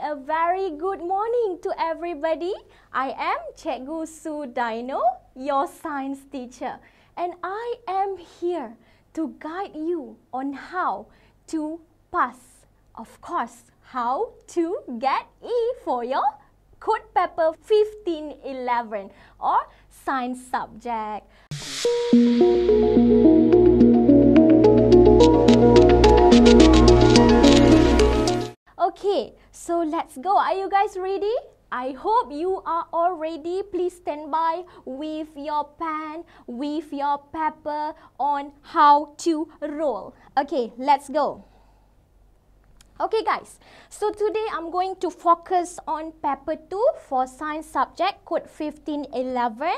a very good morning to everybody. I am Cikgu Suhada, your science teacher, and I am here to guide you on how to pass. Of course, how to get E for your code paper 1511 or science subject. Okay, so let's go. Are you guys ready? I hope you are all ready. Please stand by with your pen, with your paper on how to roll. Okay, let's go. Okay guys, so today I'm going to focus on paper 2 for science subject code 1511.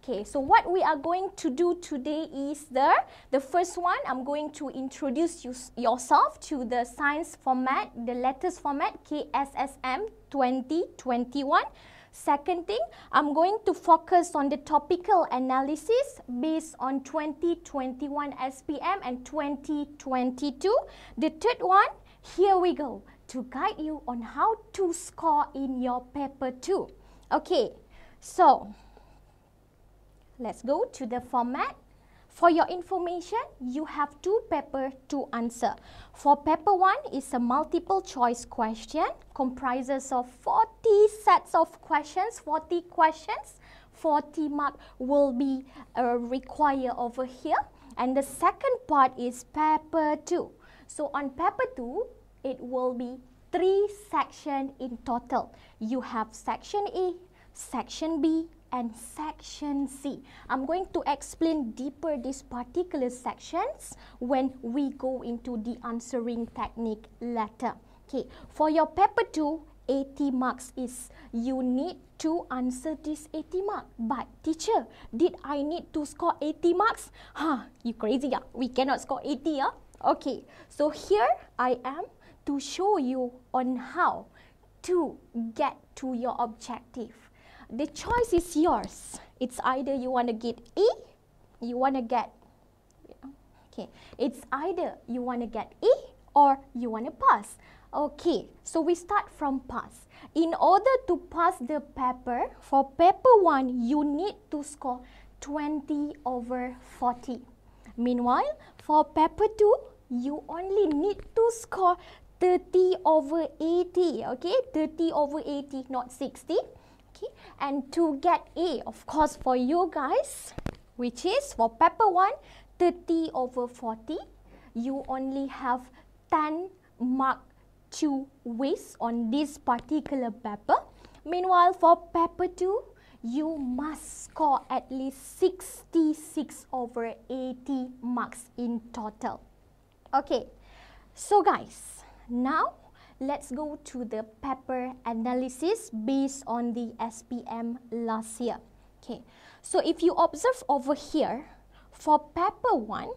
Okay, so what we are going to do today is the first one, I'm going to introduce yourself to the science format, the letters format KSSM 2021. Second thing, I'm going to focus on the topical analysis based on 2021 SPM and 2022. The third one, here we go, to guide you on how to score in your paper 2. Okay, so let's go to the format. For your information, you have 2 papers to answer. For paper 1 is a multiple choice question, comprises of 40 sets of questions, 40 questions, 40 marks will be required over here. And the second part is paper 2. So on paper 2, it will be 3 sections in total. You have section A, section B, and section C. I'm going to explain deeper these particular sections when we go into the answering technique later. Okay, for your paper 2, 80 marks is you need to answer this 80 marks. But teacher, did I need to score 80 marks? You crazy, yeah? We cannot score 80, yeah? Okay, so here I am to show you on how to get to your objective. The choice is yours. It's either you want to get E, you want to get, okay, it's either you want to get E or you want to pass. Okay, so we start from pass. In order to pass the paper, for paper 1, you need to score 20 over 40. Meanwhile, for paper 2, you only need to score 30 over 80, okay? 30 over 80, not 60. Okay, and to get A, of course, for you guys, which is for paper 1, 30 over 40, you only have 10 marks to waste on this particular paper. Meanwhile, for paper 2, you must score at least 66 over 80 marks in total. Okay, so guys, now let's go to the paper analysis based on the SPM last year. Okay, so if you observe over here, for paper 1,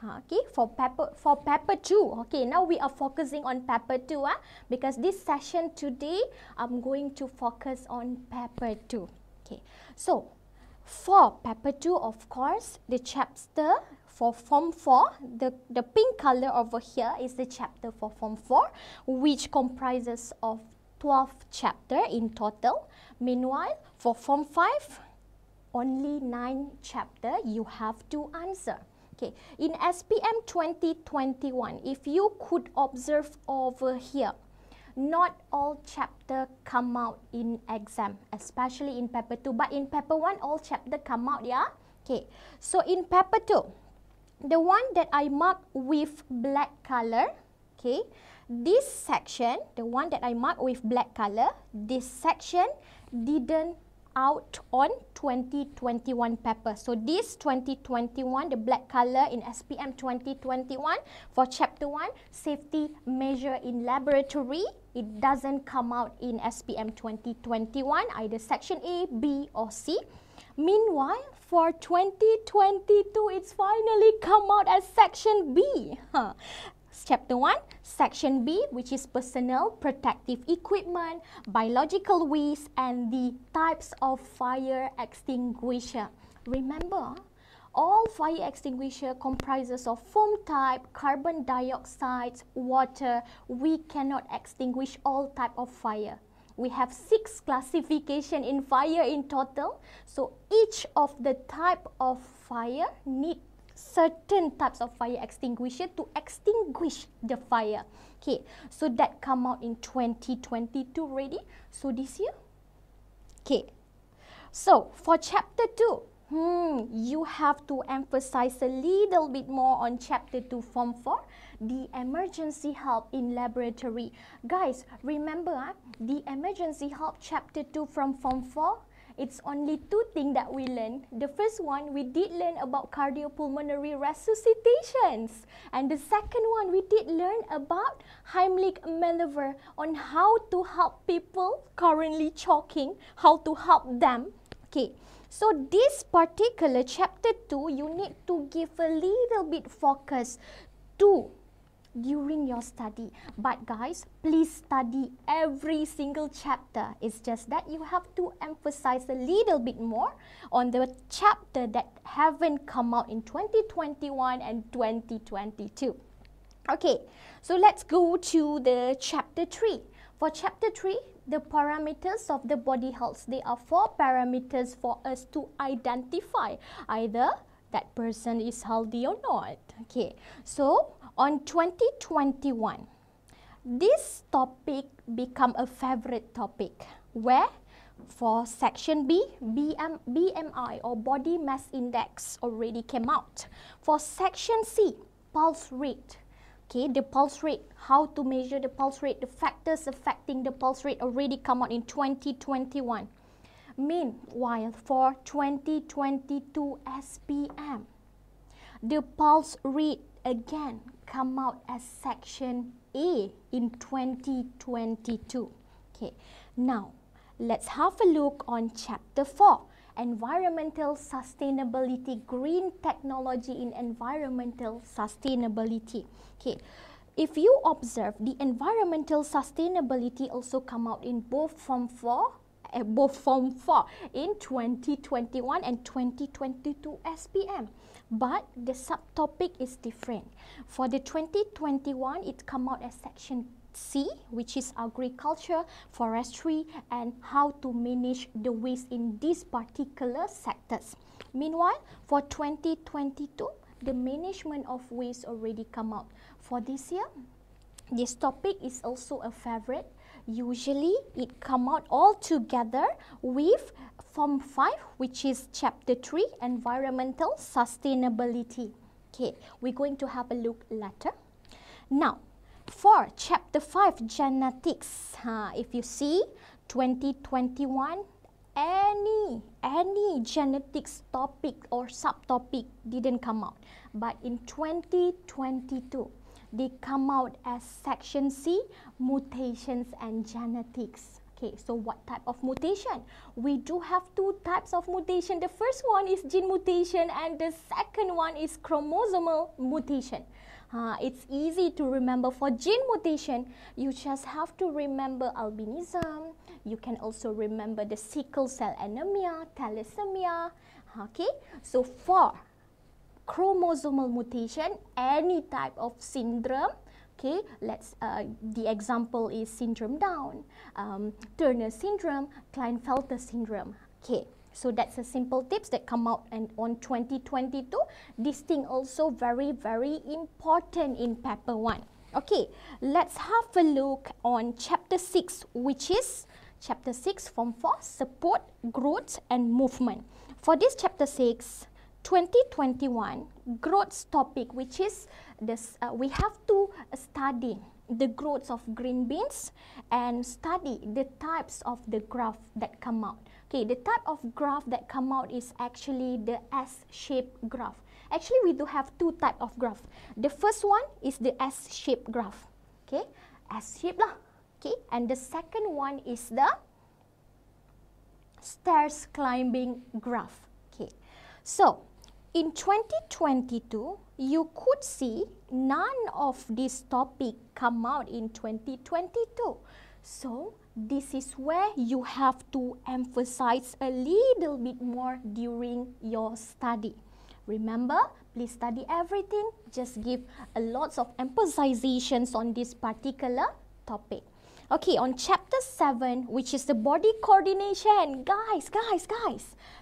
okay, for paper 2, okay, now we are focusing on paper 2, because this session today, I'm going to focus on paper 2. Okay, so for paper 2, of course, the chapter for Form 4, the pink color over here is the chapter for Form 4, which comprises of 12 chapters in total. Meanwhile, for Form 5, only 9 chapters you have to answer. Okay, in SPM 2021, if you could observe over here, not all chapters come out in exam, especially in paper 2, but in paper 1, all chapters come out, yeah? Okay, so in paper 2, the one that I marked with black color, okay, this section, the one that I marked with black color, this section didn't out on 2021 paper. So this 2021, the black color in SPM 2021 for chapter 1, safety measure in laboratory, it doesn't come out in SPM 2021, either section A, B or C. Meanwhile, for 2022, it's finally come out as section B. Chapter 1, section B, which is personal protective equipment, biological waste, and the types of fire extinguisher. Remember, all fire extinguisher comprises of foam type, carbon dioxide, water. We cannot extinguish all type of fire. We have 6 classification in fire in total. So each of the type of fire need certain types of fire extinguisher to extinguish the fire. Okay, so that come out in 2022 ready. So this year. Okay, so for chapter 2, you have to emphasize a little bit more on chapter 2 form 4, the emergency help in laboratory. Guys, remember the emergency help chapter 2 from form 4, it's only 2 things that we learned. The first one, we did learn about cardiopulmonary resuscitations. And the second one, we did learn about Heimlich maneuver on how to help people currently choking, how to help them. Okay, so this particular chapter 2, you need to give a little bit focus to during your study. But guys, please study every single chapter. It's just that you have to emphasize a little bit more on the chapter that haven't come out in 2021 and 2022. Okay, so let's go to the chapter 3. For chapter 3, the parameters of the body health. There are 4 parameters for us to identify either that person is healthy or not. Okay, so on 2021, this topic become a favorite topic where for section B, BMI or body mass index already came out. For section C, pulse rate. Okay, the pulse rate, how to measure the pulse rate, the factors affecting the pulse rate already come out in 2021. Meanwhile, for 2022 SPM, the pulse rate again come out as section A in 2022. Okay, now let's have a look on chapter 4, environmental sustainability, green technology in environmental sustainability. Okay, if you observe, the environmental sustainability also come out in both form 4 in 2021 and 2022 SPM. But the subtopic is different. For the 2021, it come out as section C, which is agriculture, forestry, and how to manage the waste in these particular sectors. Meanwhile, for 2022, the management of waste already come out. For this year, this topic is also a favorite. Usually, it come out all together with Form 5, which is Chapter 3, Environmental Sustainability. Okay, we're going to have a look later. Now, for Chapter 5, Genetics, if you see, 2021, any genetics topic or subtopic didn't come out. But in 2022, they come out as section C, mutations and genetics. Okay, so what type of mutation? We do have 2 types of mutation. The first one is gene mutation and the second one is chromosomal mutation. It's easy to remember. For gene mutation, you just have to remember albinism. You can also remember the sickle cell anemia, thalassemia. Okay, so for chromosomal mutation, any type of syndrome. Okay, the example is syndrome Down, Turner syndrome, Klinefelter syndrome. Okay, so that's a simple tips that come out and on 2022. This thing also very, very important in paper 1. Okay, let's have a look on chapter 6, which is chapter 6 form 4, support, growth and movement. For this chapter 6, 2021 growth topic, which is this, we have to study the growth of green beans and study the types of the graph that come out. Okay, the type of graph that come out is actually the S-shaped graph. Actually, we do have 2 types of graph. The first one is the S-shaped graph. Okay, S-shaped lah. Okay, and the second one is the stairs climbing graph. Okay, so in 2022, you could see none of this topic come out in 2022. So, this is where you have to emphasize a little bit more during your study. Remember, please study everything. Just give a lots of emphasizations on this particular topic. Okay, on chapter 7, which is the body coordination. Guys,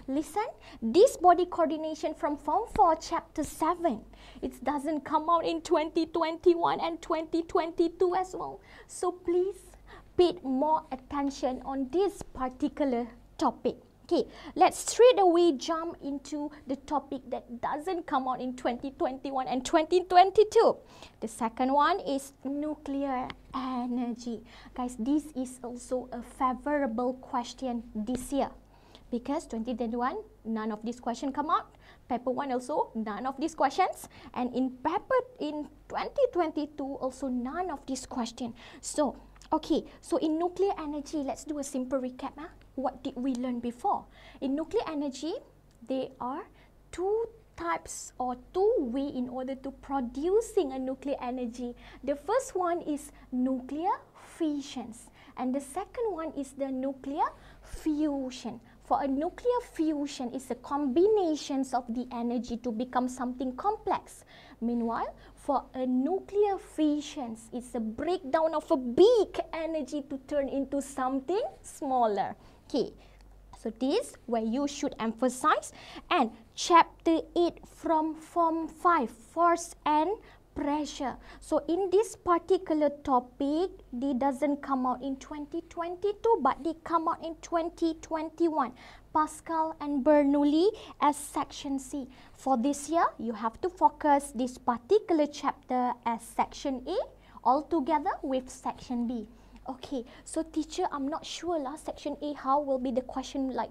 listen. This body coordination from Form 4, chapter 7. It doesn't come out in 2021 and 2022 as well. So please pay more attention on this particular topic. Okay, let's straight away jump into the topic that doesn't come out in 2021 and 2022. The second one is nuclear energy. Guys, this is also a favorable question this year. Because 2021, none of these questions come out. Paper 1 also, none of these questions. And in paper in 2022, also none of these questions. So, okay, so in nuclear energy, let's do a simple recap. What did we learn before? In nuclear energy, there are two types or two ways in order to producing a nuclear energy. The first one is nuclear fissions, and the second one is the nuclear fusion. For a nuclear fusion, it's a combination of the energy to become something complex. Meanwhile, for a nuclear fission, it's a breakdown of a big energy to turn into something smaller. Okay, so this where you should emphasize. And chapter 8 from Form 5, force and pressure. So in this particular topic, they doesn't come out in 2022, but they come out in 2021. Pascal and Bernoulli as section C. For this year, you have to focus this particular chapter as section A altogether with section B. Okay, so teacher, I'm not sure section A how will be the question like,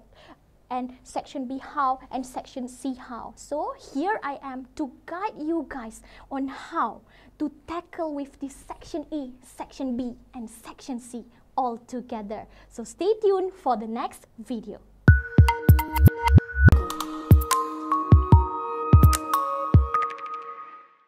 and section B how, and section C how. So here I am to guide you guys on how to tackle with this section A, section B and section C all together. So stay tuned for the next video.